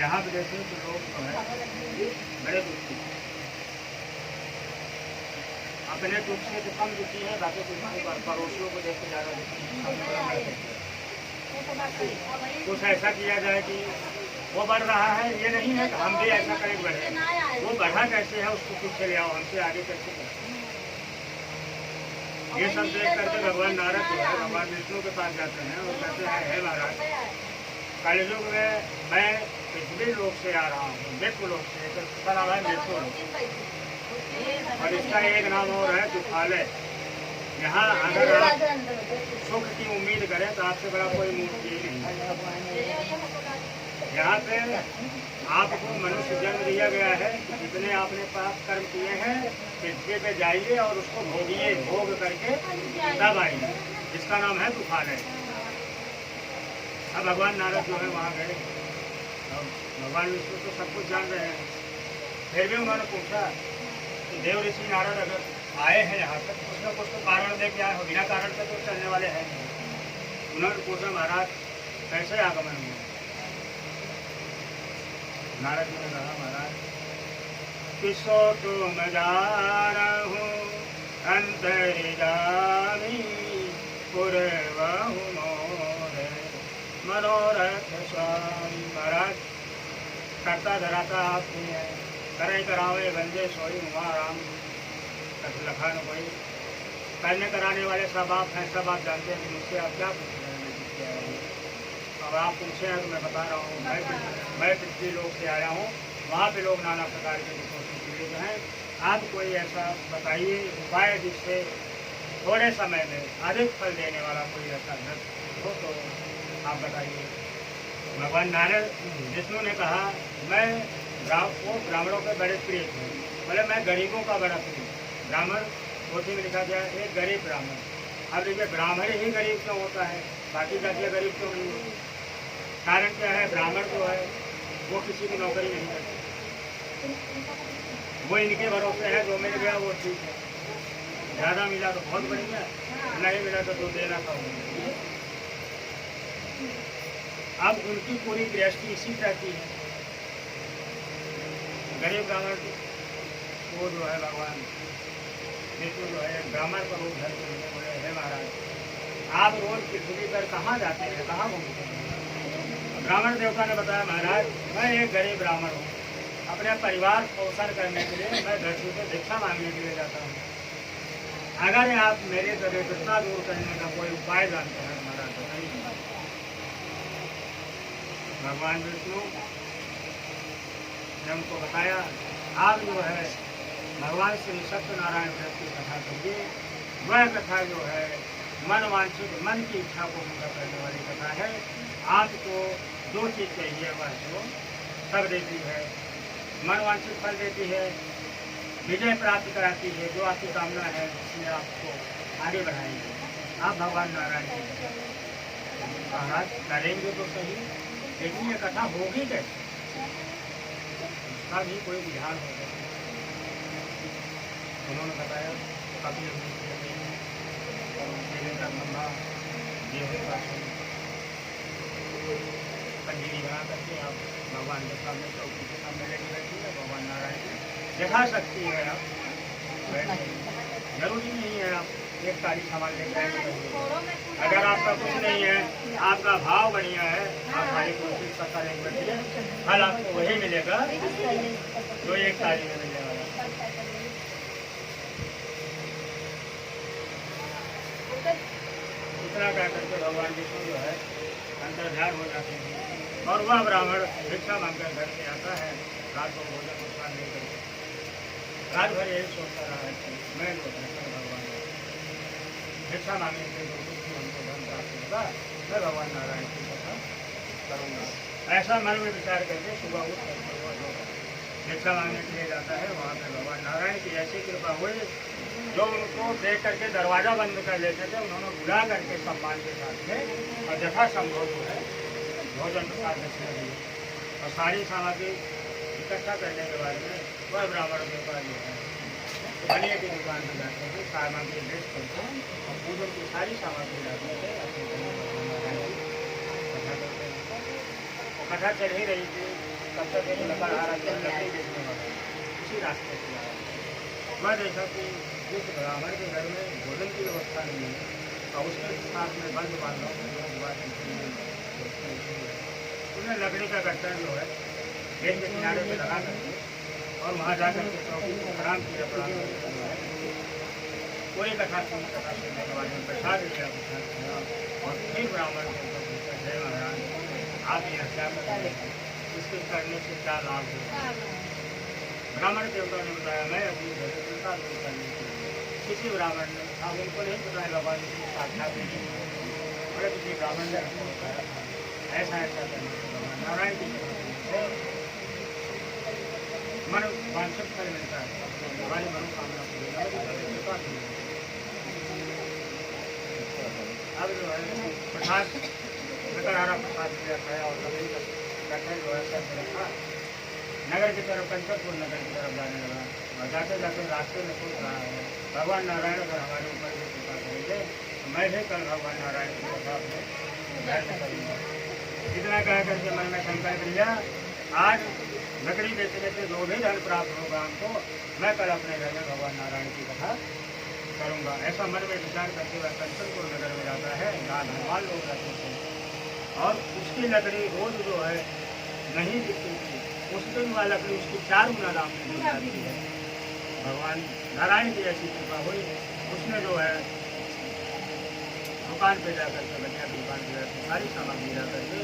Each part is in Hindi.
यहाँ पे देखें तो लोग जो है बड़े दुखी हैं, अपने दुख से तो कम दुखी है, बाकी पड़ोसियों को देख के ज़्यादा दुखी है। कुछ ऐसा किया जाए कि वो बढ़ रहा है, ये नहीं है कि हम भी ऐसा करें बढ़े, वो बढ़ा कैसे है उसको पीछे ले आओ, हमसे आगे कैसे बढ़े। ये सब देख करके भगवान नारद जो है भगवान विष्णु के पास जाते हैं और कहते हैं हे महाराज, कलयुग में मैं पृथ्वी लोक से आ रहा हूँ, मृत्यु लोक से, इसका नाम है मृत्यु लोक और इसका एक नाम और है दुखालय। यहाँ अगर आप सुख की उम्मीद करें तो आपसे बड़ा कोई मूर्ति नहीं है। यहाँ पे आपको मनुष्य जन्म दिया गया है, जितने आपने पाप कर्म किए हैं पृथ्वी पे जाइए और उसको भोगिए, भोग करके तब आइए, इसका नाम है दुखालय। अब भगवान नारद जो है वहाँ गए, अब भगवान विष्णु तो सब कुछ जान रहे हैं, फिर भी उन्होंने पूछा कि देव ऋषि नारद अगर आए हैं यहाँ तक कुछ न कुछ तो कारण लेके आए हो, बिना कारण से तो चलने वाले हैं नहीं। उन्होंने पूछा महाराज कैसे आगमन हुआ? नारद जी ने कहा महाराज किसो तुम जानहु अंतर्यामी पूर्वहु मोरे मनोरथ स्वामी। महाराज करता धराता आप ही है, करे करावे बंदे सोई उमा राम लखा न कोई। करने कराने वाले सब आप हैं, सब आप जानते हैं कि मुझसे आप क्या पूछ रहे हैं। अब आप पूछे हैं तो मैं बता रहा हूँ, मैं पृथ्वी लोक से आया हूँ, वहाँ पे लोग नाना प्रकार के दुखों से पीड़ित हैं। आप कोई ऐसा बताइए उपाय जिससे थोड़े समय में अधिक फल देने वाला कोई ऐसा व्रत हो तो आप बताइए। भगवान नारद विष्णु ने कहा मैं वो ब्राह्मणों के बड़े प्रिय थे, बोले मैं गरीबों का बड़ा प्रिय। ब्राह्मण पोथी में लिखा गया एक गरीब ब्राह्मण। अब देखिए ब्राह्मण ही गरीब क्यों होता है, बाकी जातियाँ गरीब क्यों नहीं होती? कारण क्या है? ब्राह्मण जो है वो किसी की नौकरी नहीं करते, वो इनके भरोसे है, जो मिल गया वो ठीक है, ज़्यादा मिला तो बहुत बढ़िया, नहीं मिला तो देना था। अब उनकी पूरी गृहस्थी इसी तरह की है। गरीब ब्राह्मण वो जो है भगवान विष्णु जो है ब्राह्मण पर वो घर के लिए बोले हे महाराज आप रोज पृथ्वी पर कहाँ जाते हैं, कहाँ घूमते हैं? ब्राह्मण देवता ने बताया महाराज मैं एक गरीब ब्राह्मण हूँ, अपने परिवार पोषण करने के लिए मैं धरती से भिक्षा मांगने के लिए जाता हूँ। अगर आप मेरे दरिद्रता दूर करने का कोई उपाय जानते हैं महाराज बताइए। भगवान विष्णु ने उनको बताया आप जो है भगवान श्री सत्यनारायण व्रत की कथा करिए। वह कथा जो है मन वांछित मन की इच्छा को पूरा करने वाली कथा है। आपको जो चीज़ चाहिए वह जो सब देती है, मन वांछित फल देती है, विजय प्राप्त कराती है, जो आपकी कामना है उसमें आपको आगे बढ़ाएंगे। आप भगवान नारायण की महाराज करेंगे तो सही, लेकिन ये कथा होगी कैसे, उसका भी कोई विधान होगा। उन्होंने बताया कपिल का खंभा पंजीरी बना करके आप भगवान के सामने चौकी के सामने लेके बैठी है, भगवान नारायण की दिखा सकती है। आप जरूरी नहीं है आप एक सारी सामान लेकर आएंगे। अगर आपका कुछ नहीं है, आपका भाव बढ़िया है, आप सारी कोशिश करता लेकर बैठिए, फल आपको वही मिलेगा जो एक सारी में मिलेगा। इतना कह करके भगवान विष्णु जो है अंतर्ध्यान हो जाते हैं और वह ब्राह्मण भिक्षा मांगकर घर से आता है। रात को भोजन नुकसान नहीं करते, रात भर यही सोचता रहा है कि मैं जो है भगवान भिक्षा मांगने के जो कुछ हमको धन प्राप्त होगा मैं भगवान नारायण की कथा करूँगा। ऐसा मन में विचार करके सुबह उठ करके वो जो भिक्षा मांगने के लिए जाता है, वहाँ पर भगवान नारायण की ऐसी कृपा हुई जो उनको देख करके दरवाज़ा बंद कर लेते थे, उन्होंने बुला करके सम्मान के साथ में और यथा संभव जो है भोजन प्रसाद दक्षिणा दी और सारी सामग्री इकट्ठा करने के बाद में वह ब्राह्मण के पास जो है बनिए की दुकान पर जाते थे, सामग्री बेच करके और पूजन की सारी सामग्री लाते थे, अपने कथा करते हैं। कथा चल ही रही थी, तब तक एक लकड़हारा जो लकड़ी बेचने वाला उसी रास्ते से आया। मैं देखा कि जिस ब्राह्मण के घर में भोजन की व्यवस्था नहीं है और उसके साथ में बंद बांधव उन्हें लकड़ी का गट्टा जो है गेट के किनारे पे लगा करके और वहाँ जाकर के चौकी को खराब किया कोई कथा सुनने के बाद में प्रसाद लिया और फिर ब्राह्मण को पूछा, जय महाराज आप यहाँ क्या कर रहे हैं, इसके करने से क्या लाभ होगा। ब्राह्मण देवता ने बताया, मैं अपनी दरिद्रता दूर करने के लिए किसी ब्राह्मण ने आप उनको नहीं बताया भगवान की साक्षात नहीं बड़े किसी ब्राह्मण ने बताया ऐसा ऐसा करने से भगवान नारायण जी मन वांछित फल मिलता है, हमारी मनोकामना पूरी अब जो है प्रसाद लकड़हारा प्रसाद लिया खाया और लकड़ी का गट्ठा जो है सब रखा नगर की तरफ कंचकपुर नगर की तरफ जाने लगा और जाते जाते रास्ते में सोच रहा है भगवान नारायण अगर हमारे ऊपर भी कृपा करेंगे तो मैं भी कल भगवान नारायण की कथा में धर्म करूँगा। इतना कह करके मन में संकल्प लिया, आज लकड़ी बेचने से जो भी धन प्राप्त होगा हमको मैं कल अपने घर में भगवान नारायण की कथा करूँगा। ऐसा मन में विचार करके वह कंचनपुर नगर में जाता है जहाँ धनवान लोग रहते थे और उसकी लकड़ी रोज जो है नहीं बिकती थी, उस दिन वह लकड़ी उसकी 4 गुना दाम में दी जाती है। भगवान नारायण की ऐसी कृपा हुई, उसने जो है दुकान पे जाकर के बनिया की दुकान पे जाकर सारी सामग्री ला करके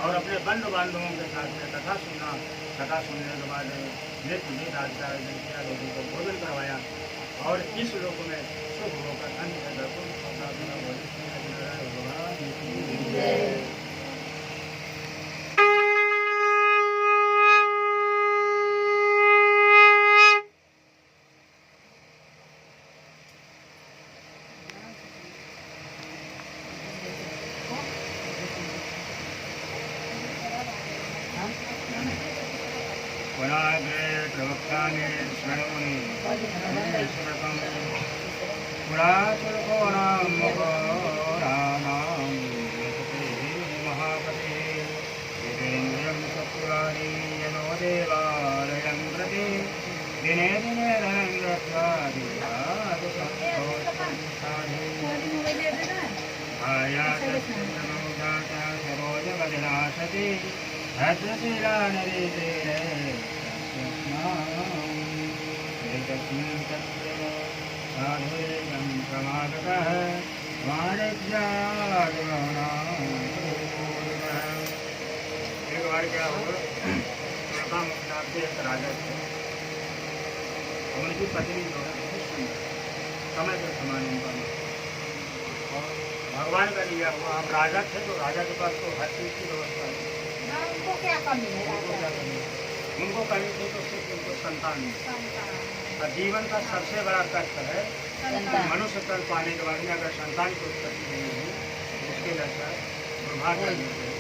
और अपने बंधु बांधवों के साथ में कथा सुनना, कथा सुनने के बाद नित्य गीत आचार किया, लोगों को भोजन करवाया और इस लोक में शुभ होकर अंत में पुराग्रे प्रवक्तानि शृणुनि स्मृतं पुराचुरघोरां मघोराणां महापते जितेन्द्रियं चतुरानि यनो देवालयं प्रति दिने दिने धनं दत्त्वा सरोजमधिनाशति भद्रशीला नदी तीरे एकस्मिन् तत्र साधुर्यं प्रमादकः एक बार क्या हुआ, एक राजा थे, उनकी पत्नी जो है बहुत सुंदर, समय के समान उनका और भगवान का लिया हुआ। आप राजा थे तो राजा के पास तो हर चीज की व्यवस्था है, उनको क्या कमी है, उनको कमी थी तो सिर्फ उनको संतान नहीं। और जीवन का सबसे बड़ा कष्ट है मनुष्य तन पाने के बाद में अगर संतान की उत्पत्ति नहीं हुई उसके लक्षण दुर्भाग्य करने चाहिए।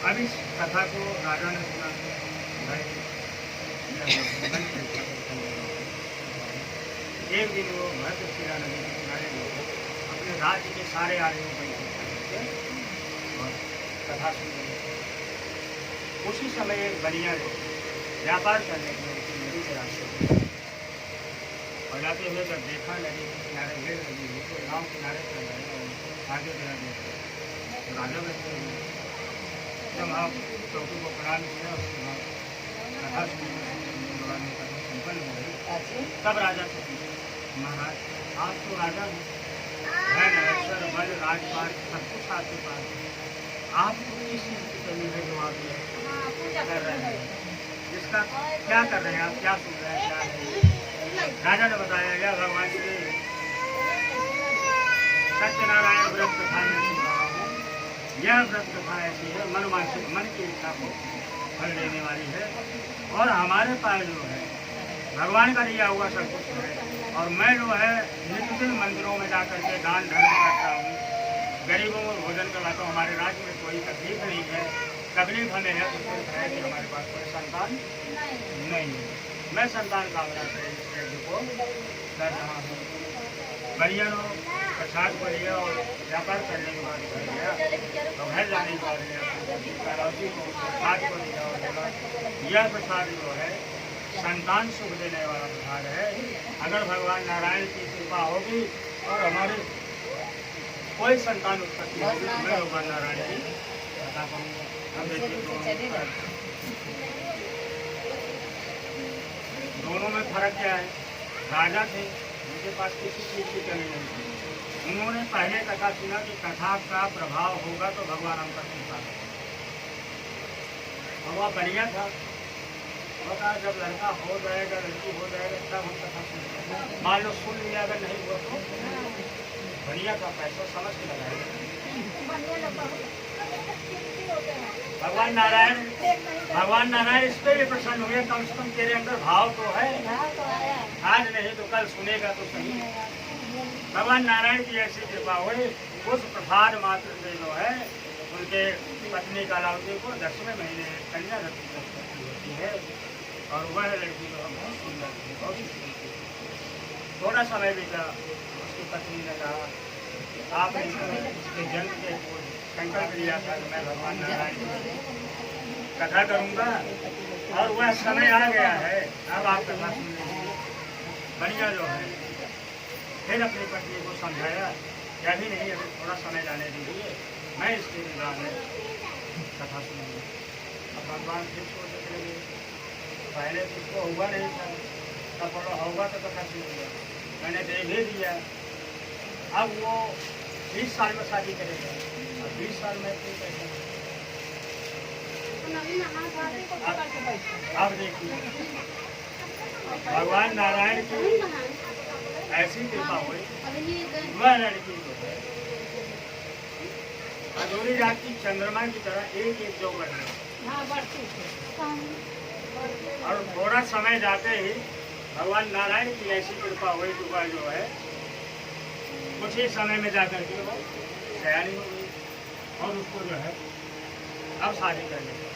अब इस कथा को राजा ने सुना, एक दिन वो भद्रशिला नदी के किनारे अपने राज्य के सारे आदमियों को और कथा सुन रहे। उसी समय एक बनिया जो व्यापार करने के लिए नदी के रास्ते और जाते हुए जब देखा नदी के किनारे भीड़ लगी हुई तो गाँव किनारे चल रहे और आगे बढ़ा देखा तो राजा बैठे हुए। जब आप चौकी को प्रणाम किया उसके बाद कथा सुनने संपन्न हो गई, तब राजा से पूछा, महाराज आप तो राजा हैं, बल राजपाट सब कुछ आपके पास है, आपको किस चीज की कमी है जो आप कर रहे हैं, इसका क्या कर रहे हैं आप, क्या सुन रहे हैं, क्या नहीं। राजा ने बताया, यह भगवान श्री सत्यनारायण व्रत कथा में सुन रहा हूँ। यह व्रत कथा ऐसी है मन की इच्छा को फल देने वाली है और हमारे पास जो है भगवान का दिया हुआ सब कुछ है और मैं जो है नित्य दिन मंदिरों में जाकर के दान धर्म करता हूँ, गरीबों को भोजन करवाता हूँ। हमारे राज्य में कोई तकलीफ नहीं है, तकलीफ हमें है तो सिर्फ है कि हमारे पास कोई संतान नहीं है। मैं संतान कामना से इस यज्ञ को कर रहा हूँ। बढ़िया प्रसाद को लिया और व्यापार करने के बाद घर गया तो घर जाने के बाद कालौती को प्रसाद को दिया और बोला यह प्रसाद जो है संतान सुख देने वाला प्रसाद है। अगर भगवान नारायण की कृपा होगी और हमारे कोई संतान उत्पत्ति होगी तो मैं भगवान नारायण की कथा करूँगा। हम देखिए दोनों में फर्क क्या है। राजा थे उनके पास किसी चीज़ की कमी नहीं थी। उन्होंने पहले कथा सुना कि कथा का प्रभाव होगा तो भगवान हम पर कृपा करेंगे। और वह बढ़िया था, बता जब लड़का हो जाएगा लड़की हो जाएगा तब हम कथा सुनेंगे। मान लो सुन लिया अगर नहीं हुआ तो बढ़िया था, पैसा समझ के लगाएगा। भगवान नारायण इस पे भी प्रसन्न हुए, कम से कम तेरे अंदर भाव तो है, आज नहीं तो कल सुनेगा तो सही। भगवान नारायण की ऐसी कृपा हुई, उस प्रसाद मात्र से जो है उनके पत्नी कालावती को 10वें महीने कन्या रत्न होती है और वह लड़की जो है बहुत सुंदर थी, बहुत सुंदर थी। थोड़ा समय बीता, उसकी पत्नी ने कहा आपने इसके जन्म के संकल्प लिया था कि मैं भगवान नारायण की कथा करूँगा और वह समय आ गया है, अब आप कथा सुन लीजिए। बढ़िया जो है फिर अपनी पत्नी को समझाया क्या भी नहीं, अभी थोड़ा समय जाने दीजिए, मैं इसके विवाह में कथा सुनूंगा। अब भगवान फिर सोचने लगे, पहले तो इसको हुआ नहीं था, तब बोलो होगा तो कथा सुनूंगा, मैंने दे भी दिया। अब वो 20 साल में शादी करेगा और 20 साल में क्यों कैसे। अब देखिए भगवान नारायण की ऐसी कृपा हुई, वह लड़की जो है अधूरी रात की चंद्रमा की तरह एक एक जो बढ़ने और थोड़ा समय जाते ही भगवान नारायण की ऐसी कृपा हुई कि वह जो है कुछ ही समय में जाकर के वो तैयारी हो गई और उसको जो है अब शादी करने का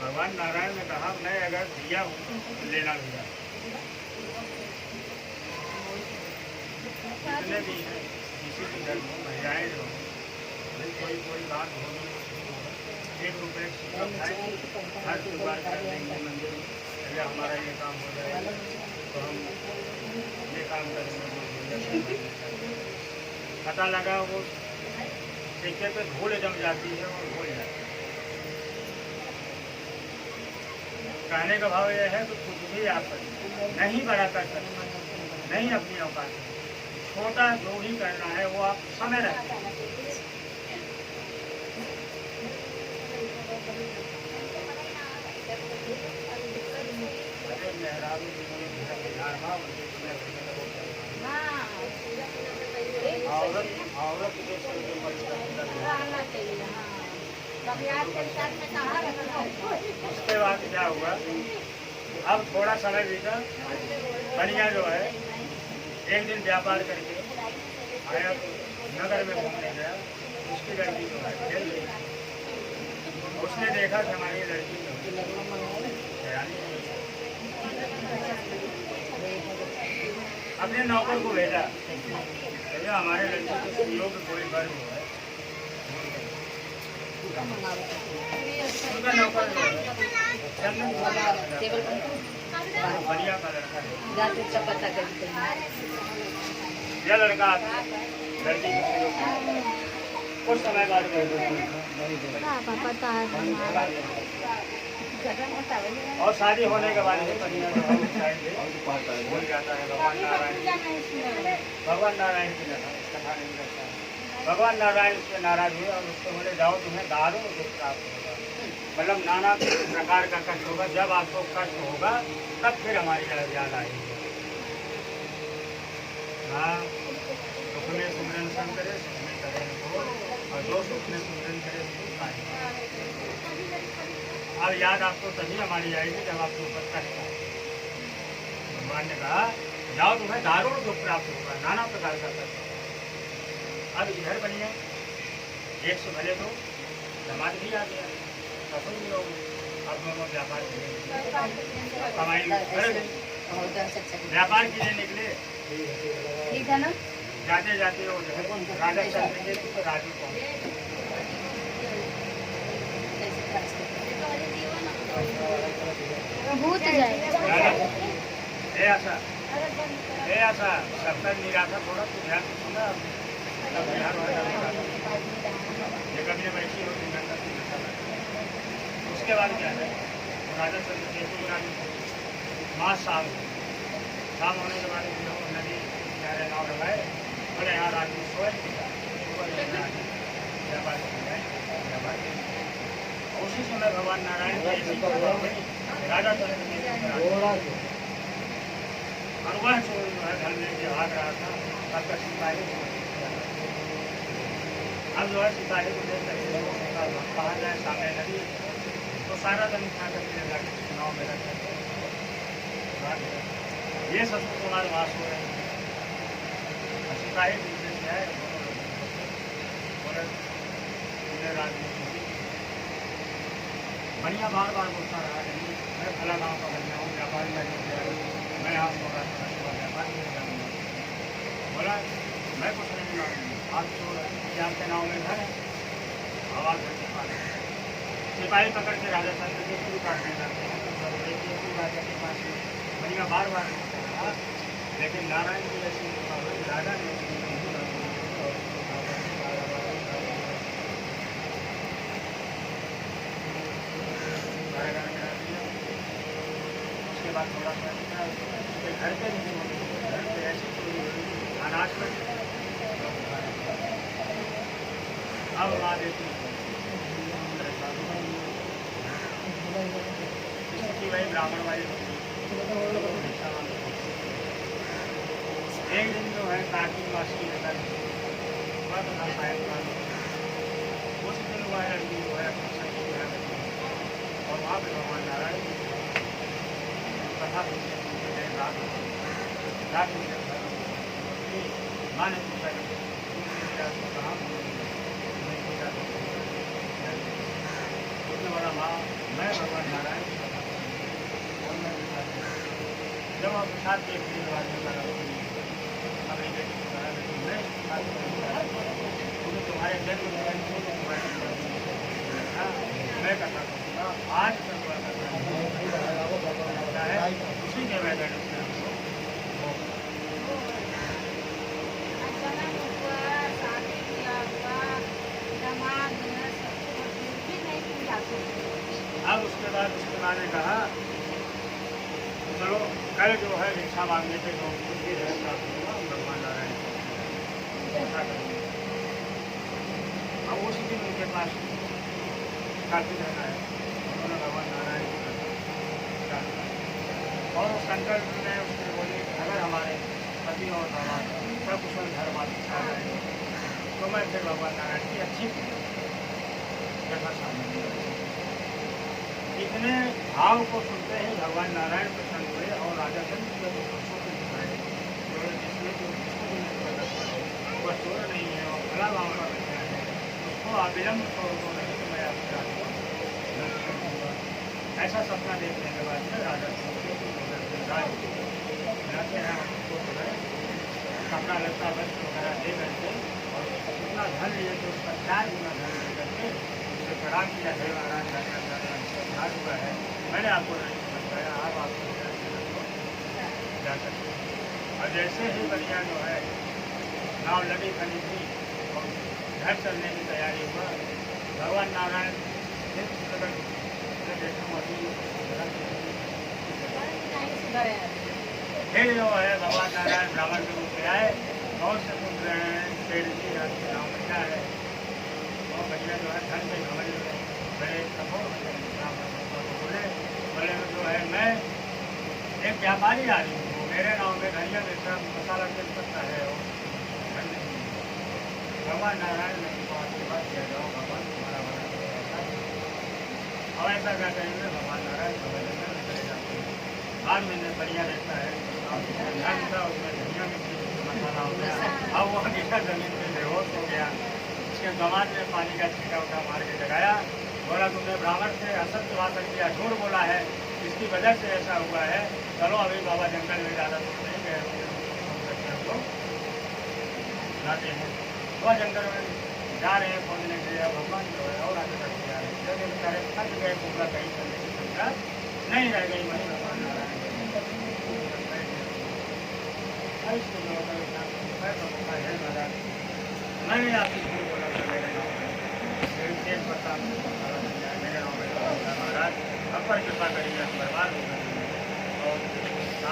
भगवान नारायण ने कहा मैं अगर दिया हूँ तो लेना भी है। जितने भी हैं किसी भी घर में महिलाएँ जो कोई बात होगी 1 रुपये हर शुरुआत कर देंगे मंदिर में, या हमारा ये काम हो जाएगा तो हम ये काम करेंगे। पता लगा वो सिक्के पे धूल जम जाती है और भूल जाती है। कहने का भाव यह है तो कुछ भी आप नहीं बड़ा कर सकते, नहीं अपनी औकात, छोटा जो भी करना है वो आप समय रखें। औरत उसके बाद क्या हुआ, अब थोड़ा समय बीता, बढ़िया जो है एक दिन व्यापार करके आया नगर में घूमने गया, उसकी लड़की जो है खेल गई। उसने देखा कि हमारी लड़की अपने नौकर को भेजा, भैया हमारे लड़की के सहयोग में कोई गर्व है। उनका नौकर बढ़िया का लड़का है, यह लड़का लड़की के सहयोग कुछ समय बाद और शादी होने के बाद भूल जाता है भगवान नारायण की कथा नहीं करता है। भगवान नारायण से नाराज हुए और उसको बोले जाओ तुम्हें दारुण दुख प्राप्त होगा, मतलब नाना प्रकार का कष्ट होगा, जब आपको कष्ट होगा तब फिर हमारी याद आएगी। हाँ सुख में सुमरन संग करे, सुख में करे हो, और जो सुख में सुमरन करे सुख पाए। अब याद आपको तभी हमारी आएगी जब आपको ऊपर कष्ट आए। भगवान ने कहा जाओ तुम्हें दारुण दुख प्राप्त होगा, नाना प्रकार का कष्ट होगा। अब इधर बनिए, एक से भले तो समाज भी आ गया, ससुर भी हो गए, अब दोनों व्यापार करेंगे, कमाएंगे, व्यापार के लिए निकले। ठीक है ना, जाते जाते वो राजा चल देंगे तो राजू पहुँचे। ऐसा सबका निराशा थोड़ा तो ध्यान से सुना तब बिहार वाला ये कभी बैठी होती उसके बाद क्या है राजा चंद्र मास शाम होने के बाद नदी किनारे नाव लगाए बोले यहाँ आदमी सोए उसी समय भगवान नारायण राजा चंद्र और वह चोर जो है धन लेके भाग रहा था तब तक सिपाही अब जो है सिपाही को देख करके कहा जाए सामने नदी तो सारा धन उठा करके नाव में रख करके ये सब कुमार वहाँ सो रहे हैं सिपाही दूसरे से है बढ़िया बार बार बोलता रहा नहीं मैं भला गाँव का बन जाऊँ व्यापारी में मैं आप बोला मैं कुछ नहीं मांगूंगा आप चोर आपके नाव में घर है आवाज सिपाही पकड़ के राजा चंद्र के शुरू काटने जाते हैं राजा के पास बढ़िया बार बार रहा लेकिन नारायण की ऐसी राजा ने उसके बाद थोड़ा सा घर पे ऐसी अनाज पर अब वहाँ देती स्थिति वही ब्राह्मण वाली एक दिन जो है कार्तिक मास की सायंकाल उस दिन हुआ है जो है और वहाँ पर भगवान नारायण कथा माँ ने पूछा उसने बोला माँ मैं भगवान नारायण जब आप साथ के तुम्हारे जन्म मैं कथा करूँगा आज उसी के मैदान अब उसके बाद उसके माँ ने कहा चलो कल जो है भिक्षा मांगने के जो प्राप्त होगा भगवान नारायण अब उसी दिन उनके पास काफी रहना है उन्होंने भगवान नारायण और शंकर ने उससे बोले अगर हमारे पति और दामाद सकुशल घर वाले आ रहे तो मैं फिर भगवान नारायण की अच्छी कथा शामिल इतने भाव को सुनते ही भगवान नारायण प्रसन्न हुए और राजा चंद्र के पुरुषों को दिखाए जिसमें जो वह चोर नहीं है और भला गाँव का बच्चा है उसको अविलंब चोर को नहीं तो मैं आपके ऐसा सपना देखने के बाद में राजा कपड़ा लत्ता वस्त्र वगैरह दे करके और जितना धन लिए तो उसका 4 गुना धन दे करके उसे प्रणाम किया है महाराज राजा हुआ है मैंने आपको नहीं बताया आप आपको जा सकते और जैसे ही बढ़िया जो है नाव लगी खड़ी थी और घर चलने की तैयारी हुआ भगवान नारायण फिर जो है भगवान नारायण ब्राह्मण के रूप में आए और समुद्र पेड़ की नाव में क्या है और बढ़िया जो है धन से समझ बड़े बोले जो है मैं एक व्यापारी आदमी हूँ मेरे गाँव में धनिया मिर्चा मसाला तेज पत्ता है भगवान नारायण ने आशीर्वाद किया जाओ भगवान तुम्हारा बना और ऐसा क्या करेंगे भगवान नारायण चले जाते हैं बाद में बढ़िया रहता है उसमें धनिया मिर्ची मसाला हो गया अब वो गिरा जमीन में बेहोश हो गया उसके गंवार ने पानी का छींटा उठा मार के जगाया बोला तुमने ब्राह्मण से असत्य बात किया झूठ बोला है इसकी वजह से ऐसा हुआ है चलो अभी बाबा जंगल में ज़्यादा दूर नहीं गए जाते हैं वह जंगल में जा रहे हैं खोजने के लिए भगवान जो है और आगे बढ़ते जा रहे हैं थक गए पूरा कहीं चलने की संख्या नहीं रह गई इसको होकर मैं कहूँगा है महाराज, मैंने आपकी शुरू बोला था मेरे गाँव में तेज पत्ता मेरे गाँव में महाराज, अब पर कृपा करिए, हम बर्बाद हो गए और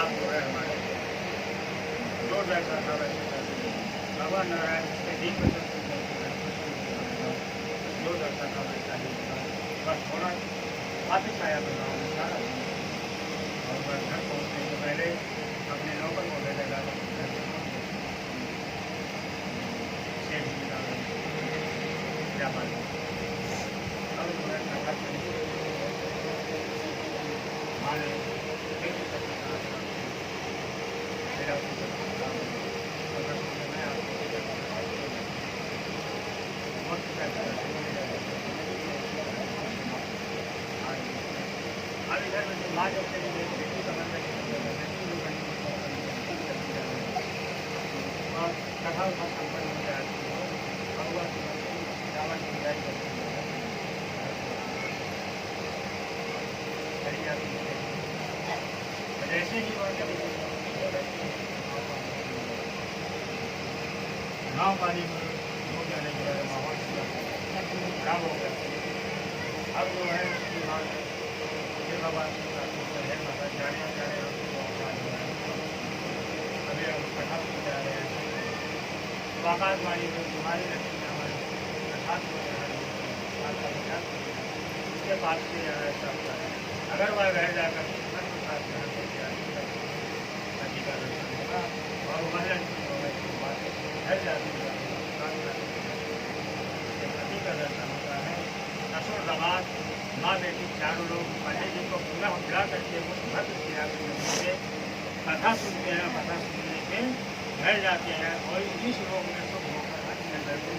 आप जो है हमारे जो जैसा था वैसे भगवान नारायण के दिन में जो जैसा था वैसा ही बस होना वापिस आया मैं गाँव में सारा और बस घर पहुँचने से पहले अपने नौकर को ले लगा क्या बात है अब जो है माने मेरा अब इधर में जो माँ जब से बेटी का मन में और कथा उठा संपन्न हो जाए भगवान रावण की विदाई करते जैसे ही वह गाँव पानी में हो जाने के बाद माहौल खराब हो गया। अब जो है उसकी माँ फिर भगवान है माता जाने अभी हम कथा सुन जा रहे हैं तो आकाशवाणी में तुम्हारी लक्ष्मी हमारे कथा सुन रहे हैं उसके पास से ऐसा होता है अगर वह रह जाकर नदी का दर्शन होगा और महिला घर जाती है नदी का दर्शन होता है। ससुर दामाद माँ बेटी चारों लोग पंडित जी को पुनः बुला करके उस भक्त क्रिया से कथा सुनते हैं। कथा सुनने के घर जाते हैं और इस रोग में सुख होकर अपने घर को